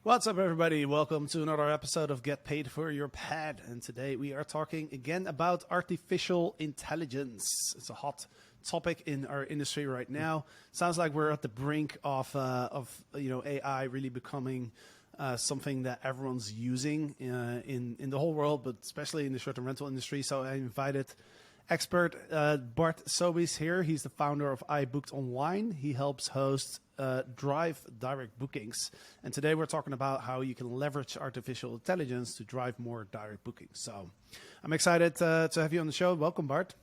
What's up, everybody? Welcome to another episode of Get Paid for Your Pad. And today we are talking again about artificial intelligence. It's a hot topic in our industry right now. Sounds like we're at the brink of AI really becoming something that everyone's using in the whole world, but especially in the short-term rental industry. So I invited expert Bart Sobies here. He's the founder of iBooked Online. He helps host drive direct bookings. And today we're talking about how you can leverage artificial intelligence to drive more direct bookings. So I'm excited to have you on the show. Welcome, Bart.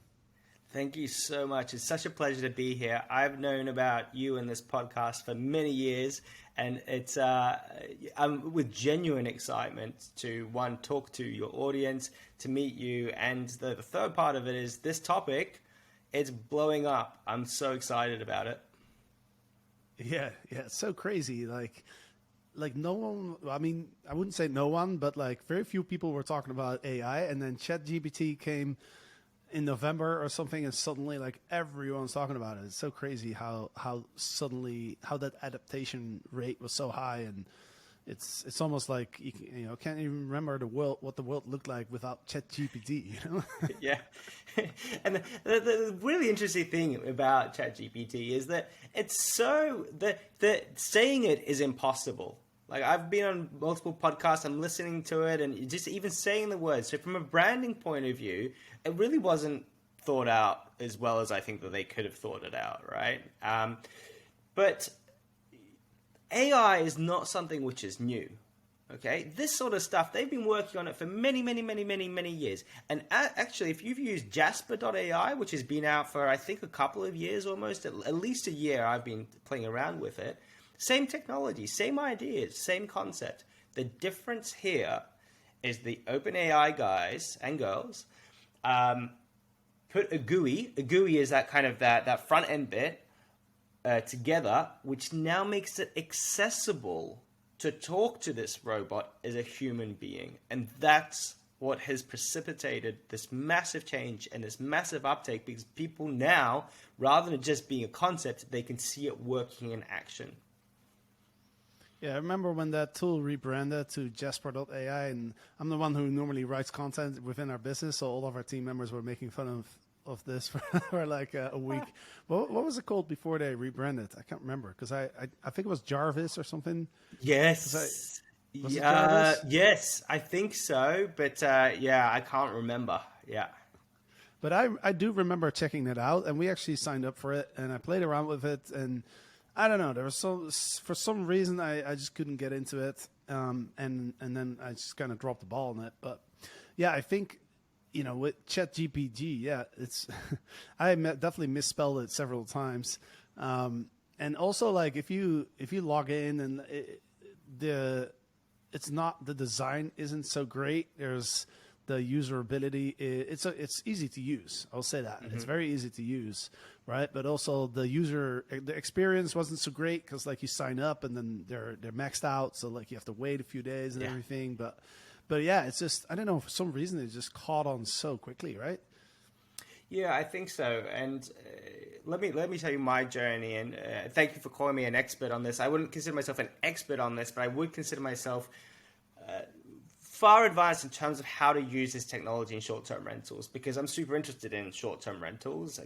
Thank you so much. It's such a pleasure to be here. I've known about you and this podcast for many years, and it's I'm with genuine excitement to, one, talk to your audience, to meet you, and the third part of it is this topic, it's blowing up. I'm so excited about it. Yeah, it's so crazy. Like no one, I mean, I wouldn't say no one, but like very few people were talking about AI, and then ChatGPT came in November or something, and suddenly like everyone's talking about it. It's so crazy how suddenly how that adaptation rate was so high, and it's almost like you know can't even remember what the world looked like without ChatGPT. You know? Yeah, and the really interesting thing about ChatGPT is that it's so that saying it is impossible. Like, I've been on multiple podcasts, I'm listening to it, and just even saying the words. So from a branding point of view, it really wasn't thought out as well as I think that they could have thought it out, right? But AI is not something which is new, okay? This sort of stuff, they've been working on it for many, many, many, many, many years. And actually, if you've used Jasper.ai, which has been out for, I think, a couple of years almost, at least a year I've been playing around with it, same technology, same ideas, same concept. The difference here is the OpenAI guys and girls put a GUI. A GUI is that kind of that front end bit together, which now makes it accessible to talk to this robot as a human being. And that's what has precipitated this massive change and this massive uptake, because people now, rather than just being a concept, they can see it working in action. Yeah, I remember when that tool rebranded to Jasper.ai, and I'm the one who normally writes content within our business, so all of our team members were making fun of this for like a week. What was it called before they rebranded? I can't remember, because I think it was Jarvis or something. Yes. Was it Jarvis? Yes, I think so, but yeah, I can't remember. Yeah. But I do remember checking it out, and we actually signed up for it, and I played around with it, and I don't know. There was for some reason I just couldn't get into it, and then I just kind of dropped the ball on it. But yeah, I think with ChatGPT, yeah, it's definitely misspelled it several times, and also like if you log in and it's not, the design isn't so great. There's the usability. It's easy to use. I'll say that. It's very easy to use, right? But also the experience wasn't so great, because like you sign up and then they're maxed out, so like you have to wait a few days and everything. But yeah, it's just, I don't know, for some reason it just caught on so quickly, right? Yeah, I think so. And let me tell you my journey. And thank you for calling me an expert on this. I wouldn't consider myself an expert on this, but I would consider myself far advanced in terms of how to use this technology in short-term rentals, because I'm super interested in short-term rentals,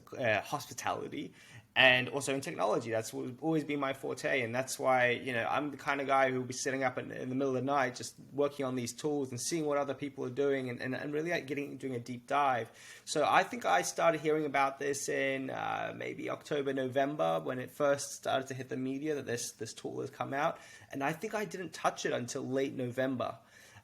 hospitality, and also in technology. That's always been my forte, and that's why I'm the kind of guy who will be sitting up in the middle of the night just working on these tools and seeing what other people are doing, and really like doing a deep dive. So I think I started hearing about this in maybe October, November, when it first started to hit the media that this tool has come out, and I think I didn't touch it until late November.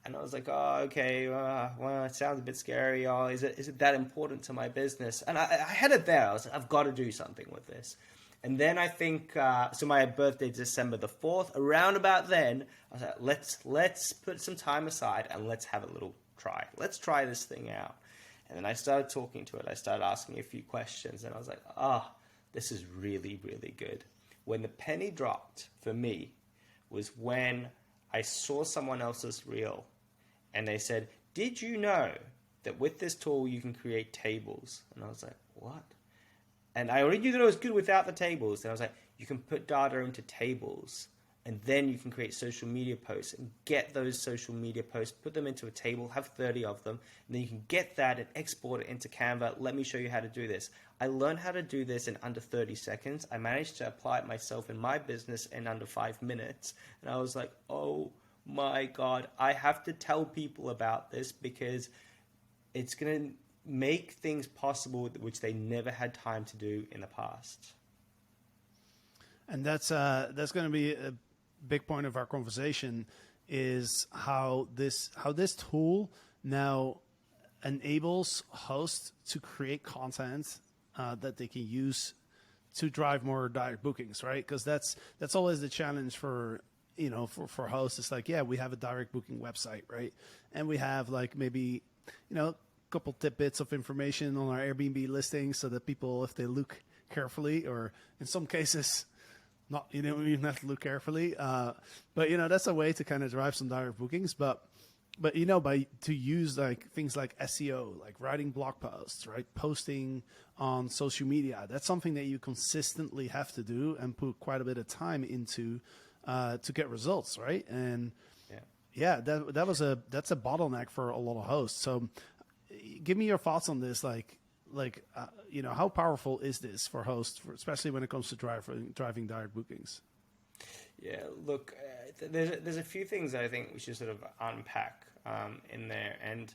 And I was like, oh, okay, well, it sounds a bit scary. Oh, is it that important to my business? And I had it there. I was like, I've got to do something with this. And then I think, so my birthday is December the 4th. Around about then, I was like, let's put some time aside and let's have a little try. Let's try this thing out. And then I started talking to it. I started asking a few questions. And I was like, this is really, really good. When the penny dropped for me was when I saw someone else's reel. And they said, did you know that with this tool you can create tables? And I was like, what? And I already knew that it was good without the tables. And I was like, you can put data into tables And then you can create social media posts and get those social media posts, put them into a table, have 30 of them, and then you can get that and export it into Canva. Let me show you how to do this. I learned how to do this in under 30 seconds. I managed to apply it myself in my business in under 5 minutes. And I was like, oh my God, I have to tell people about this because it's going to make things possible which they never had time to do in the past. And that's going to be a big point of our conversation, is how this tool now enables hosts to create content that they can use to drive more direct bookings, right? Because that's always the challenge for hosts. It's like, yeah, we have a direct booking website, right? And we have like maybe a couple tidbits of information on our Airbnb listings so that people, if they look carefully, or in some cases not, you don't even have to look carefully. But that's a way to kind of drive some direct bookings. But to use like things like SEO, like writing blog posts, right, posting on social media, that's something that you consistently have to do and put quite a bit of time into to get results, right? And that's a bottleneck for a lot of hosts. So, give me your thoughts on this, how powerful is this for hosts, especially when it comes to driving direct bookings? Yeah, look, there's a few things that I think we should sort of unpack in there. And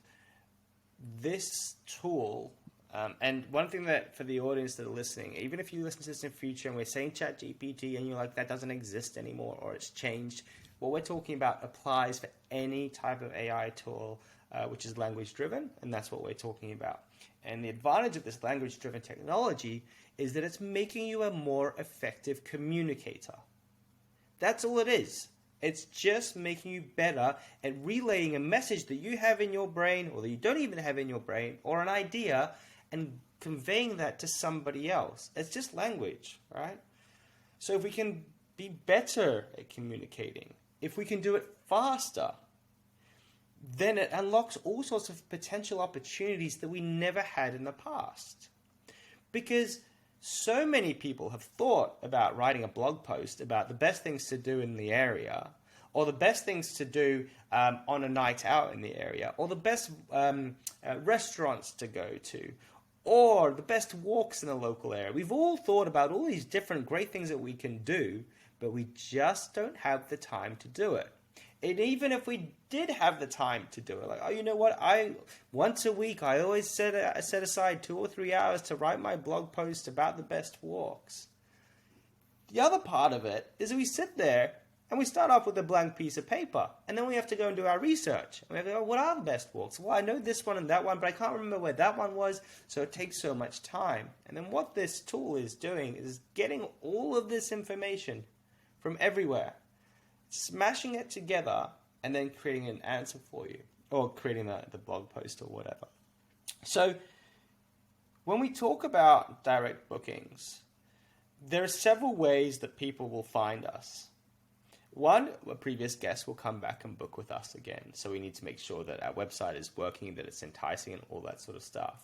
this tool, and one thing that for the audience that are listening, even if you listen to this in the future and we're saying ChatGPT and you're like, that doesn't exist anymore or it's changed, what we're talking about applies for any type of AI tool which is language driven, and that's what we're talking about. And the advantage of this language driven technology is that it's making you a more effective communicator. That's all it is. It's just making you better at relaying a message that you have in your brain or that you don't even have in your brain, or an idea, and conveying that to somebody else. It's just language, right? So if we can be better at communicating, if we can do it faster, then it unlocks all sorts of potential opportunities that we never had in the past. Because so many people have thought about writing a blog post about the best things to do in the area, or the best things to do on a night out in the area, or the best restaurants to go to, or the best walks in the local area. We've all thought about all these different great things that we can do, but we just don't have the time to do it. And even if we did have the time to do it, like, oh, you know what? Once a week, I always set aside 2 or 3 hours to write my blog post about the best walks. The other part of it is that we sit there and we start off with a blank piece of paper, and then we have to go and do our research. And we have to go, what are the best walks? Well, I know this one and that one, but I can't remember where that one was, so it takes so much time. And then what this tool is doing is getting all of this information from everywhere, smashing it together, and then creating an answer for you, or creating the blog post or whatever. So when we talk about direct bookings, there are several ways that people will find us. One, a previous guest will come back and book with us again. So we need to make sure that our website is working, that it's enticing, and all that sort of stuff.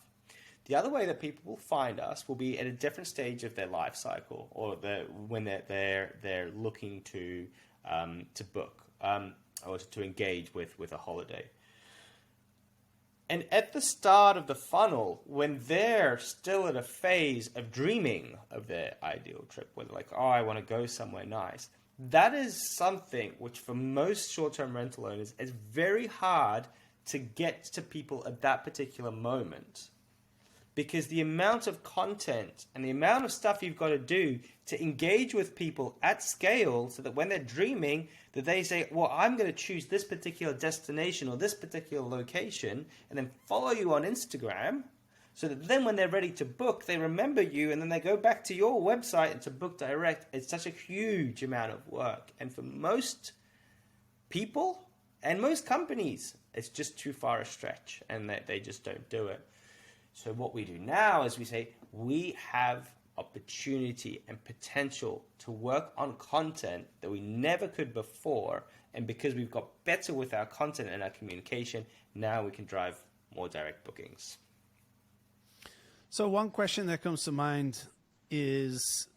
The other way that people will find us will be at a different stage of their life cycle, or when they're looking to book or to engage with a holiday. And at the start of the funnel, when they're still at a phase of dreaming of their ideal trip, where they're like, oh, I want to go somewhere nice, that is something which for most short-term rental owners is very hard to get to people at that particular moment. Because the amount of content and the amount of stuff you've got to do to engage with people at scale, so that when they're dreaming, that they say, well, I'm going to choose this particular destination or this particular location, and then follow you on Instagram, so that then when they're ready to book, they remember you, and then they go back to your website and to book direct. It's such a huge amount of work. And for most people and most companies, it's just too far a stretch, and they just don't do it. So what we do now is we say, we have opportunity and potential to work on content that we never could before. And because we've got better with our content and our communication, now we can drive more direct bookings. So one question that comes to mind is,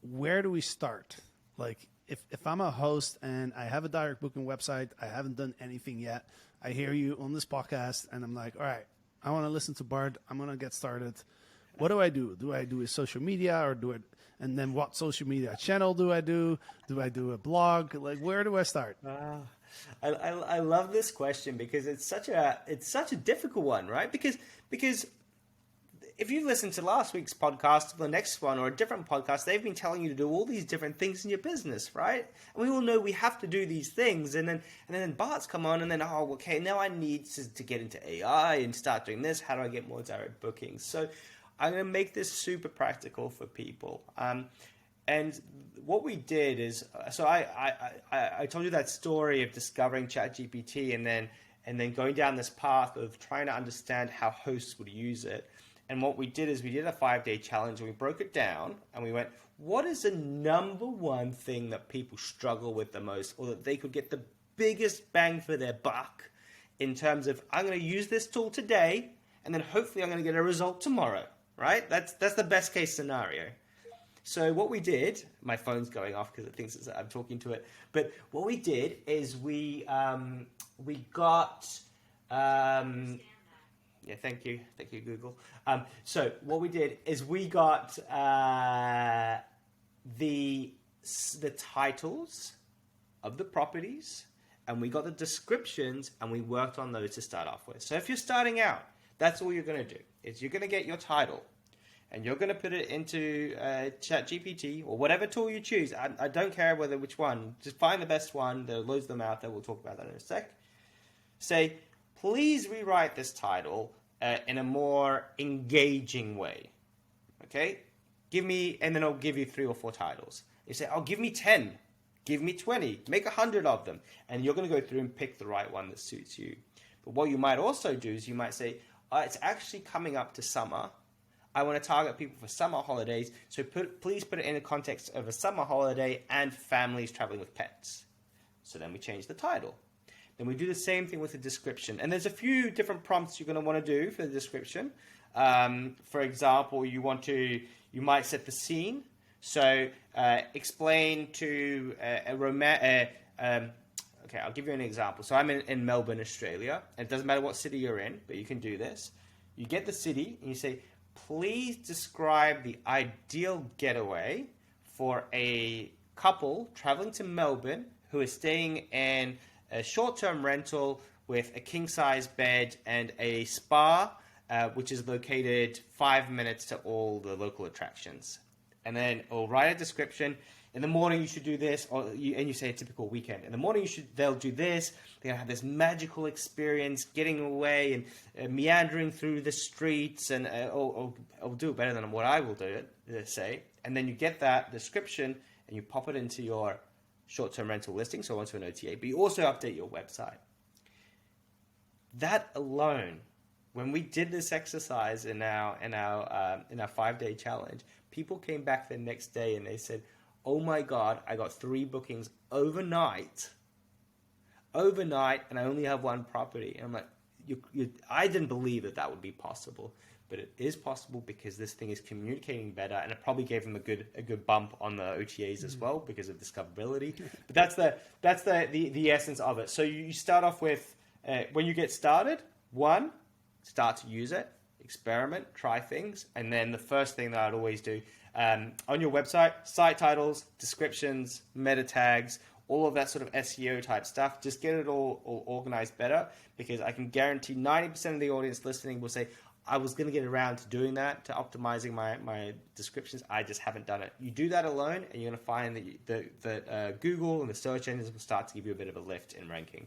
where do we start? Like, if I'm a host and I have a direct booking website, I haven't done anything yet. I hear you on this podcast, and I'm like, all right, I want to listen to Bart. I'm gonna get started. What do I do? Do I do a social media, or do it? And then what social media channel do I do? Do I do a blog? Like, where do I start? I love this question because it's such a difficult one, right? Because if you listen to last week's podcast, the next one, or a different podcast, they've been telling you to do all these different things in your business, right? And we all know we have to do these things, and then Bart's come on, and then okay, now I need to get into AI and start doing this. How do I get more direct bookings? So I'm going to make this super practical for people. And what we did is, so I told you that story of discovering ChatGPT and then going down this path of trying to understand how hosts would use it. And what we did is we did a 5-day challenge, and we broke it down, and we went, what is the number one thing that people struggle with the most, or that they could get the biggest bang for their buck in terms of, I'm going to use this tool today, and then hopefully I'm going to get a result tomorrow, right? That's the best case scenario. So what we did, my phone's going off because it thinks I'm talking to it. But what we did is we got, yeah, thank you, Google. So what we did is we got the titles of the properties, and we got the descriptions, and we worked on those to start off with. So if you're starting out, that's all you're going to do, is you're going to get your title, and you're going to put it into ChatGPT or whatever tool you choose. I don't care which one. Just find the best one. There are loads of them out there. We'll talk about that in a sec. Say, please rewrite this title in a more engaging way. Okay? Give me, and then I'll give you 3 or 4 titles. You say, give me 10. Give me 20. Make 100 of them. And you're going to go through and pick the right one that suits you. But what you might also do is you might say, it's actually coming up to summer. I want to target people for summer holidays, so please put it in the context of a summer holiday and families traveling with pets. So then we change the title. Then we do the same thing with the description. And there's a few different prompts you're going to want to do for the description. For example, you might set the scene. So explain to okay, I'll give you an example. So I'm in Melbourne, Australia. And it doesn't matter what city you're in, but you can do this. You get the city and you say, please describe the ideal getaway for a couple traveling to Melbourne who is staying in a short-term rental with a king-size bed and a spa, which is located 5 minutes to all the local attractions. And then I'll write a description. In the morning you should do this, and you say a typical weekend. In the morning they'll do this. They're gonna have this magical experience, getting away and meandering through the streets, and I'll do it better than what I will do it. Say, and then you get that description and you pop it into your short-term rental listing, so onto an OTA. But you also update your website. That alone, when we did this exercise in our 5-day challenge, people came back the next day and they said, oh my God, I got 3 bookings overnight, and I only have 1 property. And I'm like, I didn't believe that would be possible, but it is possible because this thing is communicating better, and it probably gave them a good bump on the OTAs as well because of discoverability. But that's the essence of it. So you start off with, when you get started, 1, start to use it, experiment, try things, and then the first thing that I'd always do, on your website, site titles, descriptions, meta tags, all of that sort of SEO type stuff, just get it all organized better, because I can guarantee 90% of the audience listening will say, I was going to get around to doing that, to optimizing my descriptions. I just haven't done it. You do that alone, and you're going to find that Google and the search engines will start to give you a bit of a lift in ranking.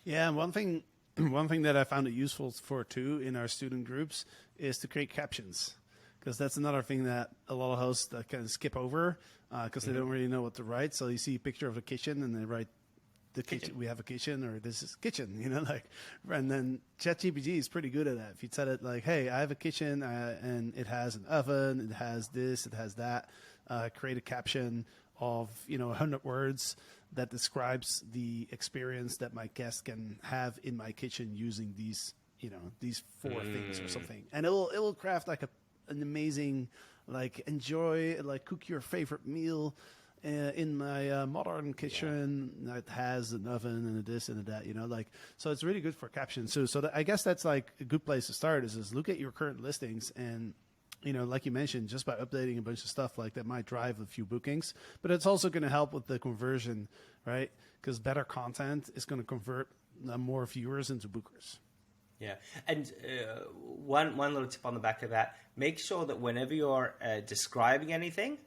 Yeah, one thing that I found it useful for too in our student groups is to create captions. Because that's another thing that a lot of hosts that kind of skip over because they don't really know what to write. So you see a picture of a kitchen and they write the kitchen. We have a kitchen, or this is kitchen, and then ChatGPT is pretty good at that. If you tell it like, hey, I have a kitchen and it has an oven, it has this, it has that, create a caption of 100 words that describes the experience that my guest can have in my kitchen using these 4 things or something, and it will craft like an amazing, enjoy, cook your favorite meal in in my modern kitchen that has an oven and a this and a that, like, so it's really good for captions too. So I guess that's like a good place to start is look at your current listings and, like you mentioned, just by updating a bunch of stuff like that might drive a few bookings, but it's also going to help with the conversion, right? Because better content is going to convert more viewers into bookers. Yeah, and one little tip on the back of that, make sure that whenever you're describing anything,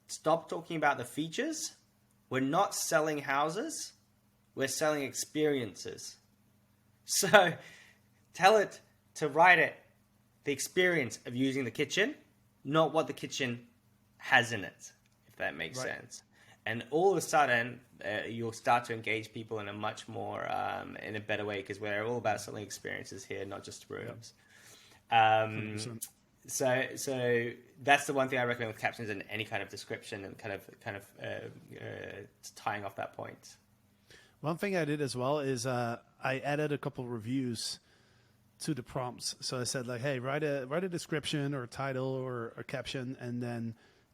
stop talking about the features. We're not selling houses, we're selling experiences. So tell it to write it, the experience of using the kitchen, not what the kitchen has in it, if that makes sense. And all of a sudden, you'll start to engage people in a much more, in a better way, because we're all about selling experiences here, not just rooms. So that's the one thing I recommend with captions and any kind of description and kind of tying off that point. One thing I did as well is I added a couple reviews to the prompts. So I said like, hey, write a description or a title or a caption, and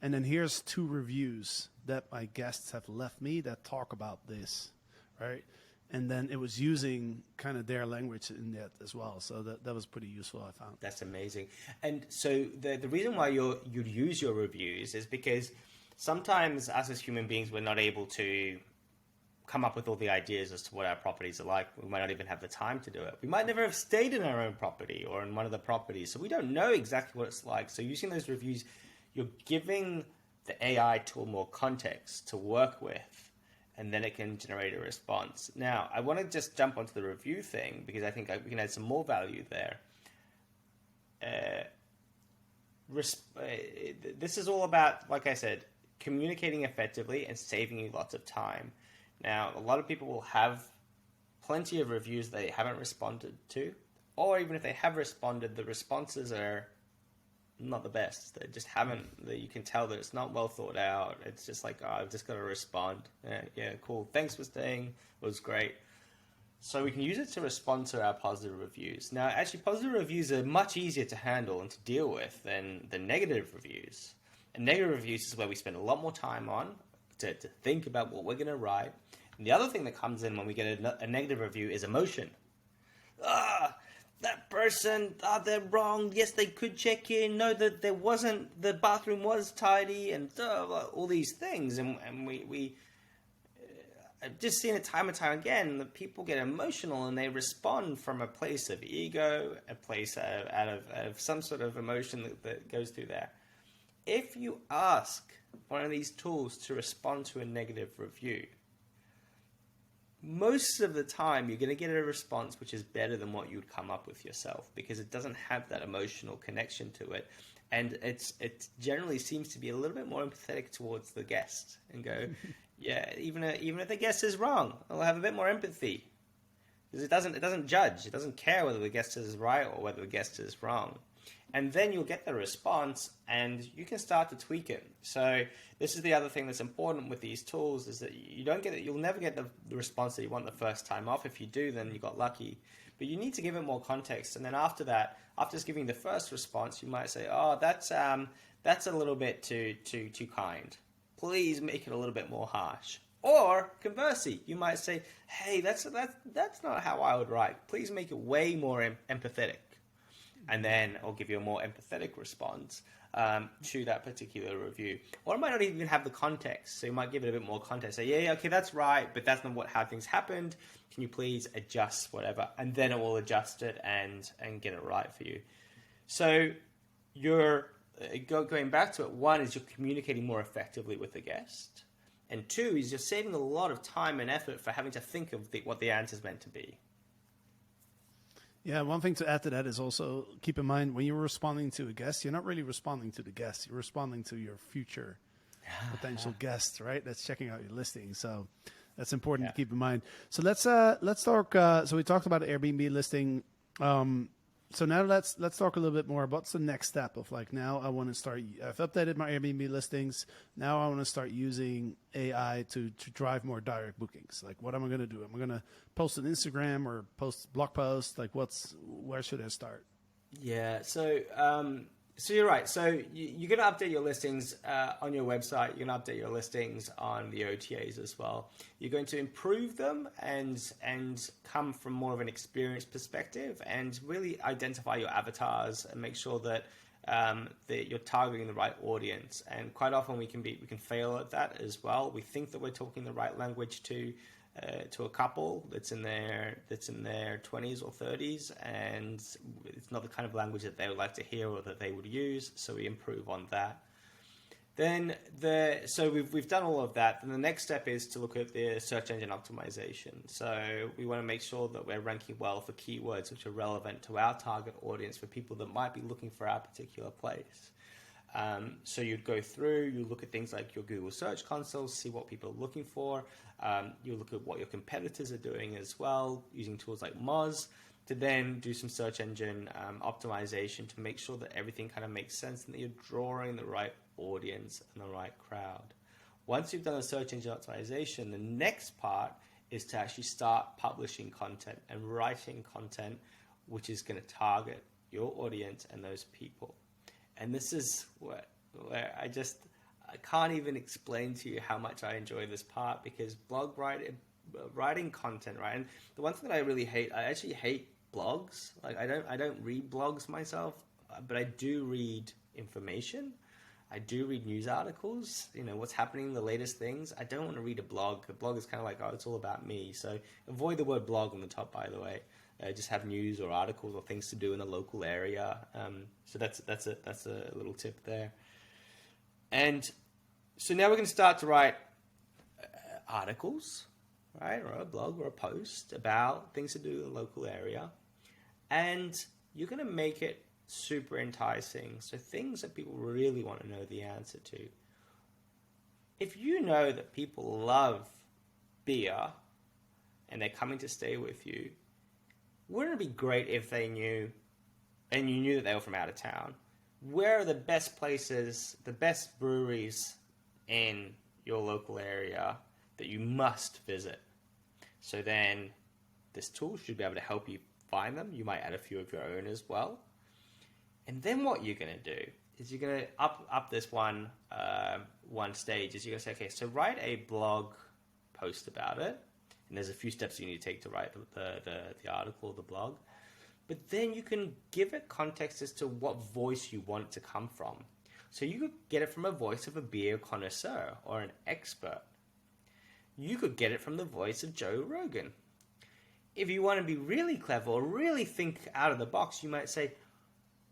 then here's 2 reviews that my guests have left me that talk about this, right? And then it was using kind of their language in that as well. So that was pretty useful, I found. That's amazing. And so the reason why you'd use your reviews is because sometimes us as human beings, we're not able to come up with all the ideas as to what our properties are like. We might not even have the time to do it. We might never have stayed in our own property or in one of the properties. So we don't know exactly what it's like. So using those reviews, you're giving the AI tool more context to work with, and then it can generate a response. Now, I want to just jump onto the review thing because I think we can add some more value there. This is all about, like I said, communicating effectively and saving you lots of time. Now, a lot of people will have plenty of reviews they haven't responded to, or even if they have responded, the responses are not the best. They just haven't, you can tell that it's not well thought out. It's just like, oh, I've just got to respond. Yeah, cool. Thanks for staying. It was great. So we can use it to respond to our positive reviews. Now, actually, positive reviews are much easier to handle and to deal with than the negative reviews. And negative reviews is where we spend a lot more time on to think about what we're going to write. And the other thing that comes in when we get a negative review is emotion. That person, they're wrong. Yes, they could check in. No, that there wasn't. The bathroom was tidy, and all these things. And we I've just seen it time and time again. That people get emotional and they respond from a place of ego, a place out of some sort of emotion that goes through there. If you ask one of these tools to respond to a negative review, most of the time you're going to get a response which is better than what you'd come up with yourself, because it doesn't have that emotional connection to it, and it generally seems to be a little bit more empathetic towards the guest and go, yeah, even if the guest is wrong, I'll have a bit more empathy, because it doesn't judge, it doesn't care whether the guest is right or whether the guest is wrong. And then you'll get the response and you can start to tweak it. So this is the other thing that's important with these tools, is that you'll never get the response that you want the first time off. If you do, then you got lucky. But you need to give it more context. And then after that, after just giving the first response, you might say, oh, that's a little bit too kind. Please make it a little bit more harsh. Or conversely, you might say, hey, that's not how I would write. Please make it way more empathetic. And then I'll give you a more empathetic response to that particular review. Or it might not even have the context. So you might give it a bit more context. Say, yeah, okay, that's right, but that's not how things happened. Can you please adjust whatever? And then it will adjust it and get it right for you. So you're going back to it. 1 is you're communicating more effectively with the guest. And 2 is you're saving a lot of time and effort for having to think of what the answer is meant to be. Yeah, one thing to add to that is also keep in mind when you're responding to a guest, you're not really responding to the guest. You're responding to your future potential guests, right? That's checking out your listing. So that's important to keep in mind. So let's talk. So we talked about the Airbnb listing. So now let's talk a little bit more about what's the next step of like, now I want to start, I've updated my Airbnb listings. Now I want to start using AI to drive more direct bookings. Like, what am I going to do? Am I going to post an Instagram or post blog post? Like where should I start? Yeah. So So you're right. So you're going to update your listings on your website. You're going to update your listings on the OTAs as well. You're going to improve them and come from more of an experience perspective and really identify your avatars and make sure that you're targeting the right audience. And quite often we can fail at that as well. We think that we're talking the right language to a couple that's in their 20s or 30s, and it's not the kind of language that they would like to hear or that they would use. So we improve on that. Then so we've done all of that. Then the next step is to look at the search engine optimization. So we want to make sure that we're ranking well for keywords which are relevant to our target audience, for people that might be looking for our particular place. So you'd go through, you look at things like your Google Search Console, see what people are looking for. You look at what your competitors are doing as well, using tools like Moz, to then do some search engine optimization to make sure that everything kind of makes sense and that you're drawing the right audience and the right crowd. Once you've done the search engine optimization, the next part is to actually start publishing content and writing content which is going to target your audience and those people. And this is where I can't even explain to you how much I enjoy this part, because blog writing content, right? And the one thing that I really hate, I actually hate blogs. Like I don't read blogs myself, but I do read information. I do read news articles, what's happening, the latest things. I don't want to read a blog. A blog is kind of like, oh, it's all about me. So avoid the word blog on the top, by the way. Just have news or articles or things to do in the local area. So that's a little tip there. And so now we're going to start to write articles, right, or a blog or a post about things to do in the local area. And you're going to make it super enticing. So things that people really want to know the answer to. If you know that people love beer and they're coming to stay with you, wouldn't it be great if they knew, and you knew that they were from out of town, where are the best places, the best breweries in your local area that you must visit? So then this tool should be able to help you find them. You might add a few of your own as well. And then what you're going to do is you're going to up this one stage. Is you're going to say, okay, so write a blog post about it. And there's a few steps you need to take to write the article or the blog. But then you can give it context as to what voice you want it to come from. So you could get it from a voice of a beer connoisseur or an expert. You could get it from the voice of Joe Rogan. If you want to be really clever or really think out of the box, you might say,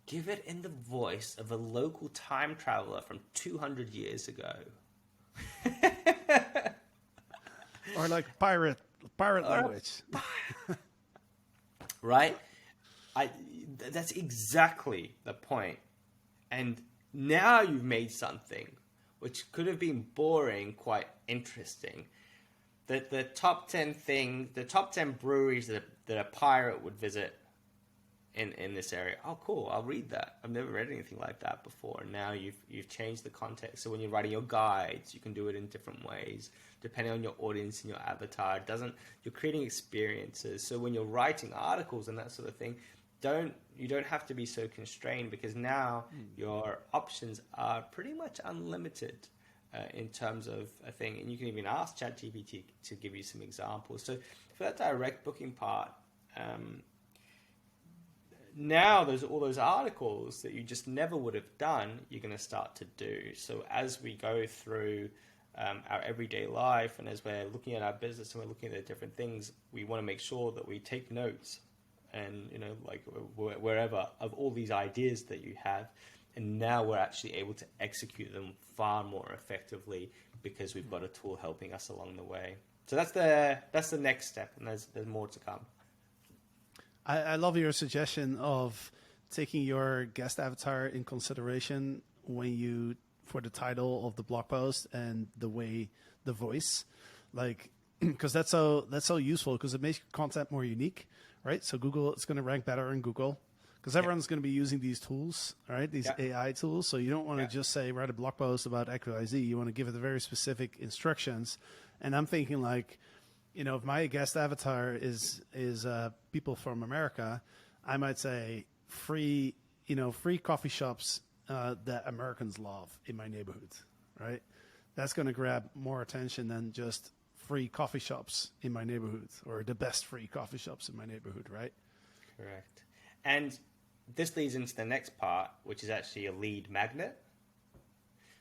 give it in the voice of a local time traveler from 200 years ago. Or like pirate language. Right? That's exactly the point. And now you've made something which could have been boring quite interesting. The top 10 breweries that a pirate would visit in this area. Oh, cool! I'll read that. I've never read anything like that before. And now you've changed the context. So when you're writing your guides, you can do it in different ways depending on your audience and your avatar. You're creating experiences. So when you're writing articles and that sort of thing, you don't have to be so constrained, because now your options are pretty much unlimited in terms of a thing. And you can even ask ChatGPT to give you some examples. So for that direct booking part, now there's all those articles that you just never would have done, you're going to start to do. So as we go through our everyday life, and as we're looking at our business and we're looking at different things, we want to make sure that we take notes and, like wherever, of all these ideas that you have. And now we're actually able to execute them far more effectively because we've got a tool helping us along the way. So that's the next step, and there's more to come. I love your suggestion of taking your guest avatar in consideration for the title of the blog post and the voice, like, because that's so useful, because it makes your content more unique, right? So Google, it's going to rank better in Google because everyone's going to be using these tools, right? These AI tools. So you don't want to just say, write a blog post about XYZ. You want to give it the very specific instructions. And I'm thinking like, if my guest avatar is people from America, I might say free coffee shops that Americans love in my neighborhood, right? That's going to grab more attention than just free coffee shops in my neighborhood or the best free coffee shops in my neighborhood, right? Correct. And this leads into the next part, which is actually a lead magnet.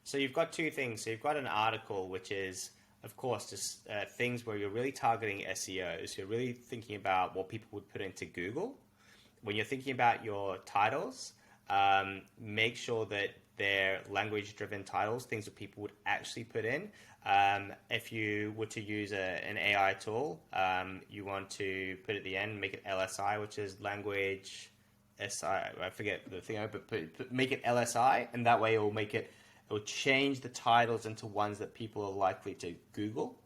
So you've got two things. So you've got an article, which is, of course, just things where you're really targeting SEOs. You're really thinking about what people would put into Google. When you're thinking about your titles, make sure that they're language-driven titles, things that people would actually put in. If you were to use an AI tool, you want to put at the end, make it LSI, which is language SI. I forget the thing, but make it LSI, and that way it will change the titles into ones that people are likely to Google,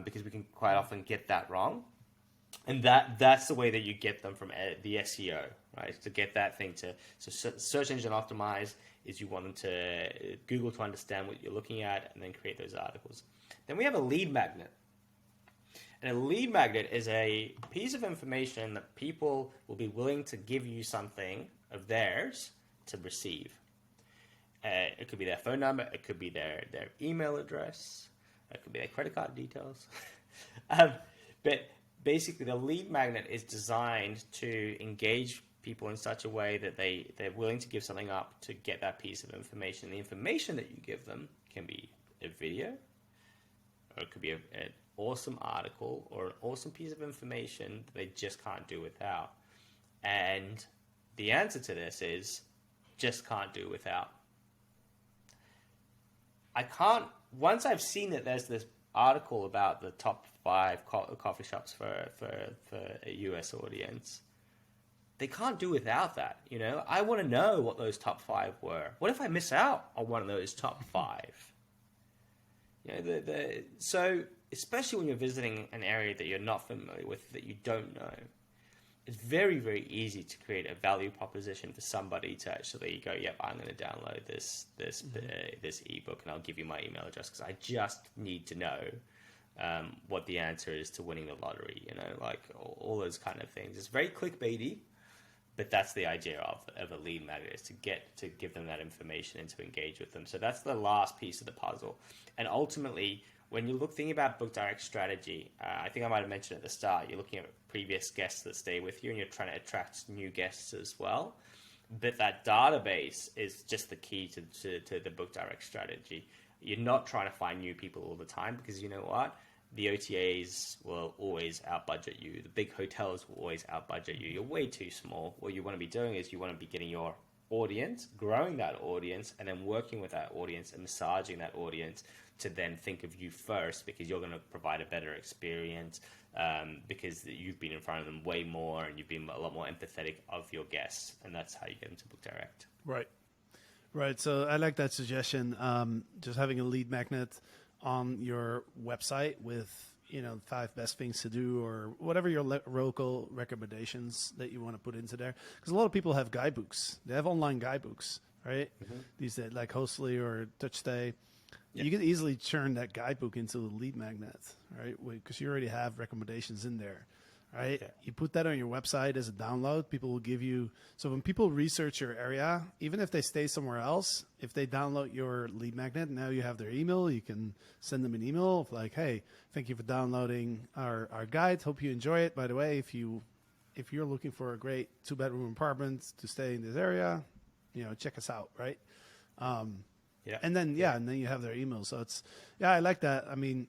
because we can quite often get that wrong. And that's the way that you get them from the SEO, right? To get that thing search engine optimize is you want them to Google to understand what you're looking at and then create those articles. Then we have a lead magnet. And a lead magnet is a piece of information that people will be willing to give you something of theirs to receive. It could be their phone number, it could be their email address, it could be their credit card details. But basically, the lead magnet is designed to engage people in such a way that they're willing to give something up to get that piece of information. The information that you give them can be a video, or it could be an awesome article, or an awesome piece of information that they just can't do without. And the answer to this is just can't do without. Once I've seen that there's this article about the top 5 coffee shops for a US audience, they can't do without that. I want to know what those top 5 were. What if I miss out on one of those top 5? So especially when you're visiting an area that you're not familiar with, that you don't know, it's very, very easy to create a value proposition for somebody to actually go, yep, I'm going to download this ebook and I'll give you my email address because I just need to know what the answer is to winning the lottery, like all those kind of things. It's very clickbaity, but that's the idea of a lead magnet, is to give them that information and to engage with them. So that's the last piece of the puzzle. And ultimately, when you're thinking about book direct strategy, I think I might have mentioned at the start, you're looking at previous guests that stay with you and you're trying to attract new guests as well. But that database is just the key to the book direct strategy. You're not trying to find new people all the time, because you know what? The OTAs will always outbudget you. The big hotels will always outbudget you. You're way too small. What you want to be doing is you want to be getting your audience, growing that audience, and then working with that audience and massaging that audience to then think of you first, because you're going to provide a better experience, because you've been in front of them way more and you've been a lot more empathetic of your guests, and that's how you get into book direct. Right. So I like that suggestion. Just having a lead magnet on your website with 5 best things to do, or whatever your local recommendations that you want to put into there. Because a lot of people have guidebooks. They have online guidebooks, right? Mm-hmm. These days, like Hostly or TouchStay. Yep. You can easily turn that guidebook into a lead magnet, right? Because you already have recommendations in there, right? Okay. You put that on your website as a download. People will give you. So when people research your area, even if they stay somewhere else, if they download your lead magnet, now you have their email. You can send them an email of like, "Hey, thank you for downloading our guide. Hope you enjoy it. By the way, if you're looking for a great 2-bedroom apartment to stay in this area, check us out." Right. Yeah. And then you have their email. So I like that. I mean,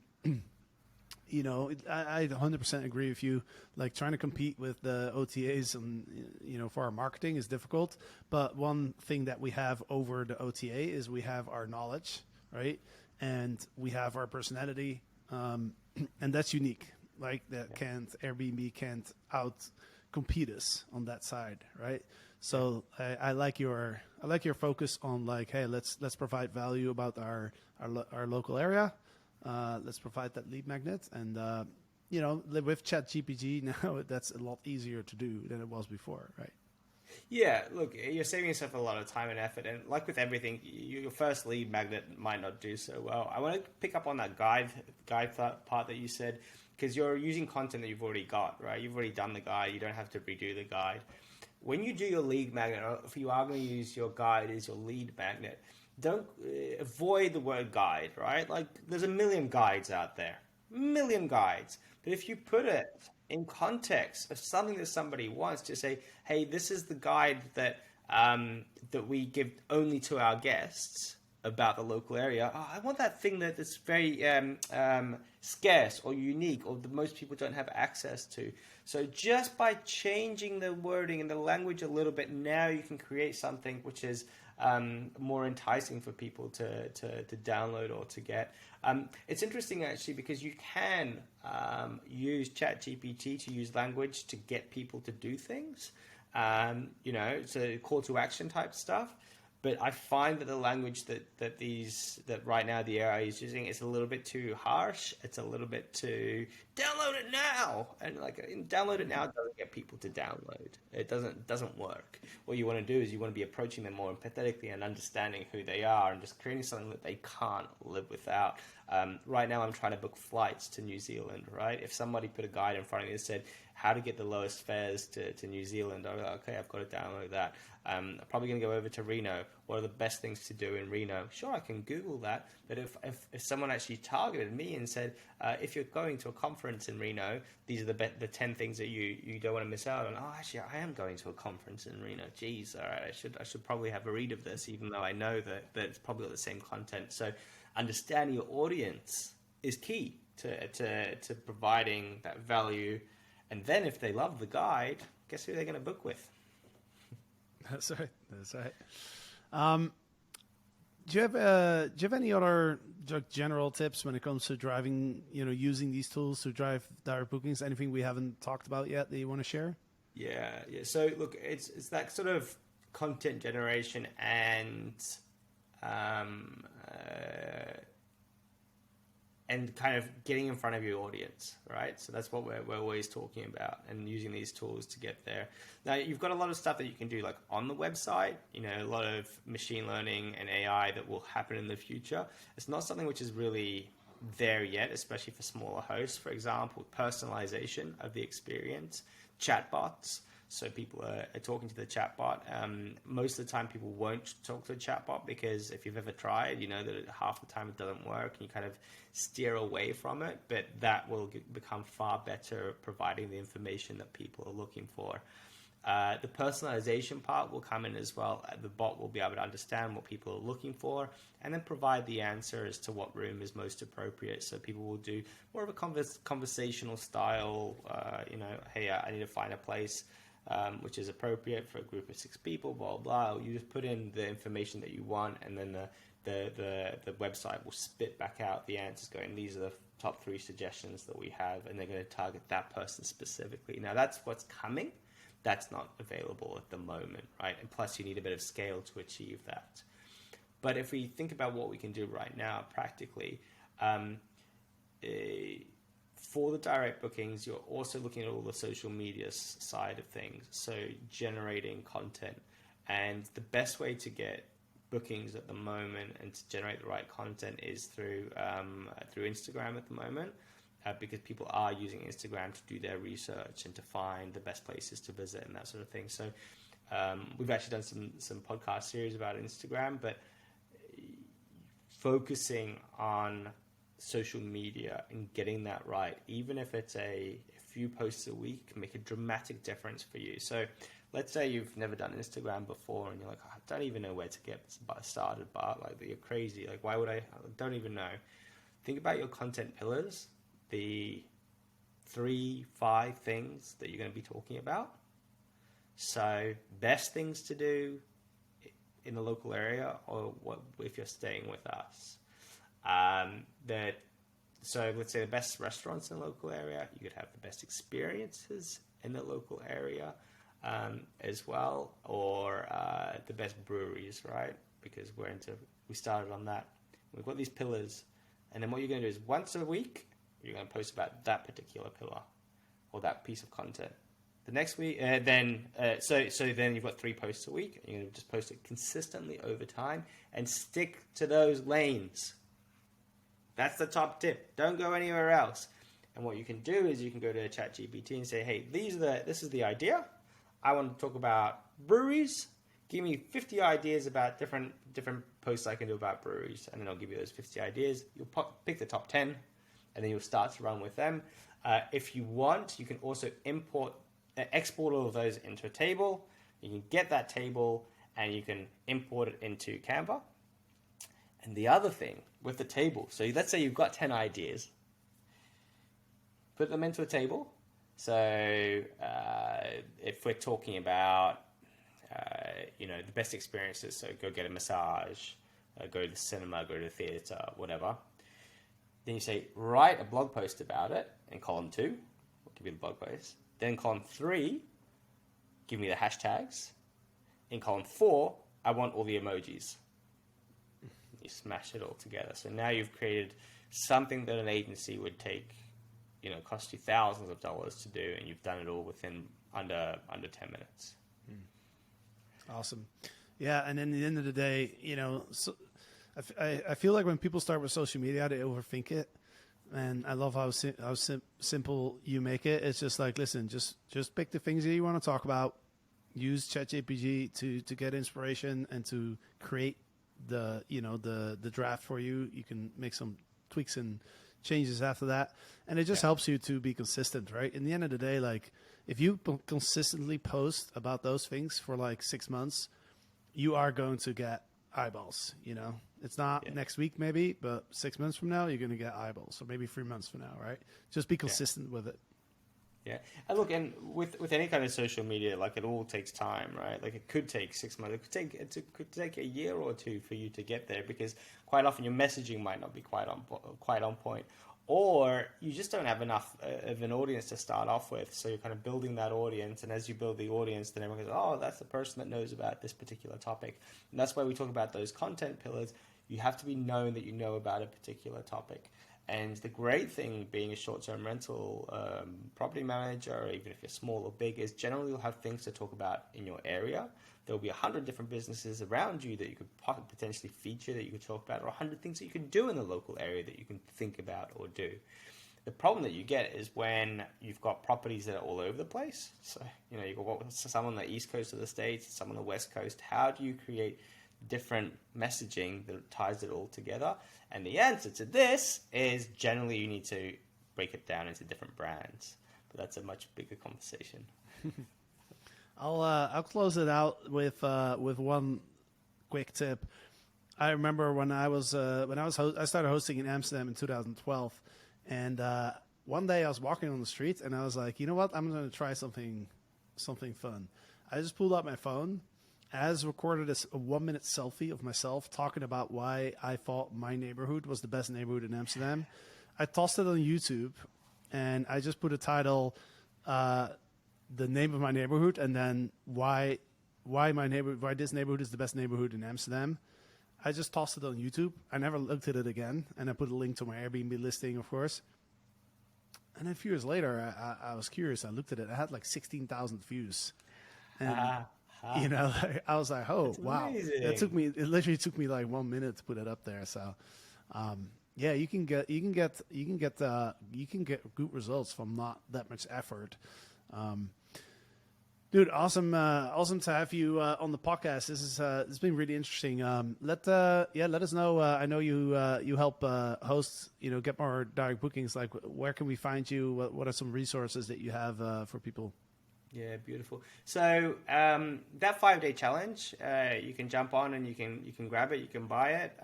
I 100% agree with you. Like, trying to compete with the OTAs and for our marketing is difficult. But one thing that we have over the OTA is we have our knowledge, right? And we have our personality, and that's unique. Like Airbnb can't out compete us on that side, right? So I like your focus on like, hey, let's provide value about our local area. Let's provide that lead magnet, and with ChatGPT now, that's a lot easier to do than it was before, right? Yeah, look, you're saving yourself a lot of time and effort, and like with everything, your first lead magnet might not do so well. I want to pick up on that guide part that you said, because you're using content that you've already got, right? You've already done the guide. You don't have to redo the guide. when you do your lead magnet, or if you are going to use your guide as your lead magnet, don't avoid the word guide, right? Like there's a million guides out there, million guides. But if you put it in context of something that somebody wants, to say, hey, this is the guide that that we give only to our guests about the local area. Oh, I want that thing that's very scarce or unique, or that most people don't have access to. So just by changing the wording and the language a little bit, now you can create something which is more enticing for people to download or to get. It's interesting actually, because you can use ChatGPT to use language to get people to do things. So call to action type stuff. But I find that the language that right now the AI is using is a little bit too harsh. It's a little bit too download it now, and download it now doesn't get people to download. It doesn't work. What you want to do is you want to be approaching them more empathetically and understanding who they are, and just creating something that they can't live without. Right now, I'm trying to book flights to New Zealand. Right, if somebody put a guide in front of me that said how to get the lowest fares to New Zealand, I'd be like, okay, I've got to download that. I'm probably going to go over to Reno. What are the best things to do in Reno? Sure, I can Google that. But if someone actually targeted me and said, if you're going to a conference in Reno, these are the 10 things that you don't want to miss out on. Oh, actually, I am going to a conference in Reno. Geez, all right, I should probably have a read of this, even though I know that it's probably got the same content. So understanding your audience is key to providing that value. And then if they love the guide, guess who they're going to book with? That's right. Do you have any other general tips when it comes to driving, using these tools to drive direct bookings? Anything we haven't talked about yet that you want to share? Yeah. So look, it's that sort of content generation and kind of getting in front of your audience, right? So that's what we're always talking about, and using these tools to get there. Now, you've got a lot of stuff that you can do, like on the website, a lot of machine learning and AI that will happen in the future. It's not something which is really there yet, especially for smaller hosts. For example, personalization of the experience, chatbots. So people are talking to the chatbot. Most of the time, people won't talk to a chatbot because if you've ever tried, you know that half the time it doesn't work, and you kind of steer away from it. But that will become far better at providing the information that people are looking for. The personalization part will come in as well. The bot will be able to understand what people are looking for and then provide the answer as to what room is most appropriate. So people will do more of a conversational style, hey, I need to find a place which is appropriate for a group of 6 people, blah, blah. You just put in the information that you want, and then the website will spit back out the answers going, these are the top 3 suggestions that we have, and they're going to target that person specifically. Now, that's what's coming. That's not available at the moment, right? And plus, you need a bit of scale to achieve that. But if we think about what we can do right now, practically, for the direct bookings, you're also looking at all the social media side of things, so generating content. And the best way to get bookings at the moment and to generate the right content is through Instagram at the moment, because people are using Instagram to do their research and to find the best places to visit and that sort of thing. So we've actually done some podcast series about Instagram, but focusing on social media and getting that right, even if it's a few posts a week, can make a dramatic difference for you. So let's say you've never done Instagram before and you're like, I don't even know where to get started, Bart. Like, you're crazy. Like, why would I don't even know. Think about your content pillars, the 3-5 things that you're going to be talking about. So best things to do in the local area, or what if you're staying with us. So let's say the best restaurants in the local area, you could have the best experiences in the local area as well, or the best breweries, right? Because we started on that. We've got these pillars, and then what you're going to do is once a week, you're going to post about that particular pillar or that piece of content. The next week, so then you've got 3 posts a week, and you're going to just post it consistently over time and stick to those lanes. That's the top tip. Don't go anywhere else. And what you can do is you can go to ChatGPT and say, hey, this is the idea. I want to talk about breweries. Give me 50 ideas about different posts I can do about breweries, and then I'll give you those 50 ideas. You'll pick the top 10, and then you'll start to run with them. If you want, you can also export all of those into a table. You can get that table, and you can import it into Canva. And the other thing with the table, so let's say you've got 10 ideas. Put them into a table. So if we're talking about the best experiences, so go get a massage, go to the cinema, go to the theater, whatever. Then you say, write a blog post about it in column 2. I'll give you the blog post. Then column 3, give me the hashtags. In column 4, I want all the emojis. You smash it all together. So now you've created something that an agency would take, cost you thousands of dollars to do, and you've done it all within under 10 minutes. Awesome. Yeah, and then at the end of the day, so I feel like when people start with social media, they overthink it. And I love how simple you make it. It's just like, listen, just pick the things that you want to talk about. Use ChatGPT to get inspiration and to create the draft for you. You can make some tweaks and changes after that, and it just helps you to be consistent, right? In the end of the day, like if you consistently post about those things for like 6 months, you are going to get eyeballs. It's not next week maybe, but 6 months from now you're going to get eyeballs, or maybe 3 months from now, right? Just be consistent with it. Yeah, and look, and with any kind of social media, like it all takes time, right? Like it could take 6 months, it could take a year or two for you to get there, because quite often your messaging might not be quite on point, or you just don't have enough of an audience to start off with. So you're kind of building that audience, and as you build the audience, then everyone goes, "Oh, that's the person that knows about this particular topic." And that's why we talk about those content pillars. You have to be known that you know about a particular topic. And the great thing being a short-term rental property manager, or even if you're small or big, is generally you'll have things to talk about in your area. There'll be 100 different businesses around you that you could potentially feature, that you could talk about, or 100 things that you could do in the local area that you can think about or do. The problem that you get is when you've got properties that are all over the place. So, you've got some on the east coast of the States, some on the west coast. How do you create different messaging that ties it all together? And the answer to this is generally you need to break it down into different brands, but that's a much bigger conversation. I'll close it out with one quick tip. I remember when I started hosting in Amsterdam in 2012, and one day I was walking on the street and I was like, you know what, I'm going to try something fun. I just pulled out my phone. As recorded a 1-minute selfie of myself talking about why I thought my neighborhood was the best neighborhood in Amsterdam. I tossed it on YouTube, and I just put a title, the name of my neighborhood, and then why this neighborhood is the best neighborhood in Amsterdam. I just tossed it on YouTube. I never looked at it again, and I put a link to my Airbnb listing, of course. And then a few years later, I was curious. I looked at it. I had like 16,000 views. And I was like, oh, wow. It literally took me like 1 minute to put it up there. So, you can get good results from not that much effort. Dude, awesome to have you on the podcast. It's been really interesting. Let us know. I know you help host, get more direct bookings. Like, where can we find you? What are some resources that you have for people? Yeah, beautiful. So that 5-day challenge, you can jump on and you can grab it, you can buy it.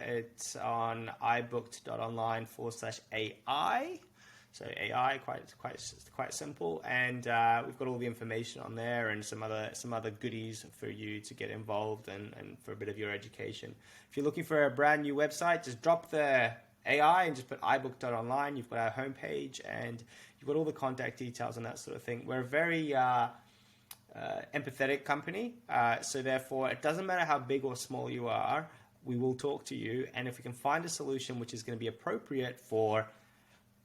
It's on ibooked.online/AI. So AI, quite simple, and we've got all the information on there and some other goodies for you to get involved and for a bit of your education. If you're looking for a brand new website, just drop the AI and just put ibooked.online. You've got our homepage and you've got all the contact details and that sort of thing. We're a very empathetic company, so therefore it doesn't matter how big or small you are, we will talk to you, and if we can find a solution which is going to be appropriate for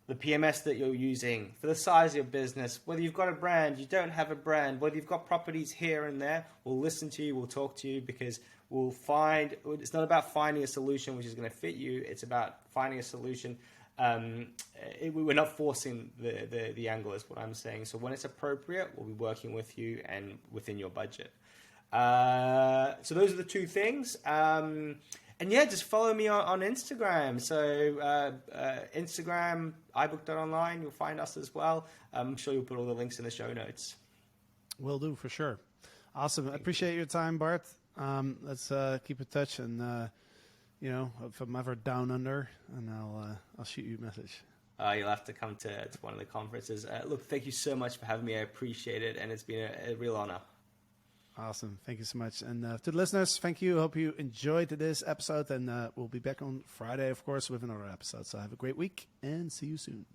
the PMS that you're using, for the size of your business, whether you've got a brand, you don't have a brand, whether you've got properties here and there, we'll listen to you, we'll talk to you, because it's not about finding a solution which is going to fit you, it's about finding a solution we're not forcing the angle is what I'm saying. So when it's appropriate, we'll be working with you and within your budget. So those are the two things. And yeah, just follow me on Instagram. So Instagram, iBook.online, you'll find us as well. I'm sure you'll put all the links in the show notes. Will do, for sure. Awesome. I appreciate your time, Bart. Let's keep in touch, and if I'm ever down under, and I'll shoot you a message. You'll have to come to one of the conferences. Look, thank you so much for having me. I appreciate it, and it's been a real honor. Awesome. Thank you so much. And to the listeners, thank you. Hope you enjoyed this episode, and we'll be back on Friday, of course, with another episode. So have a great week, and see you soon.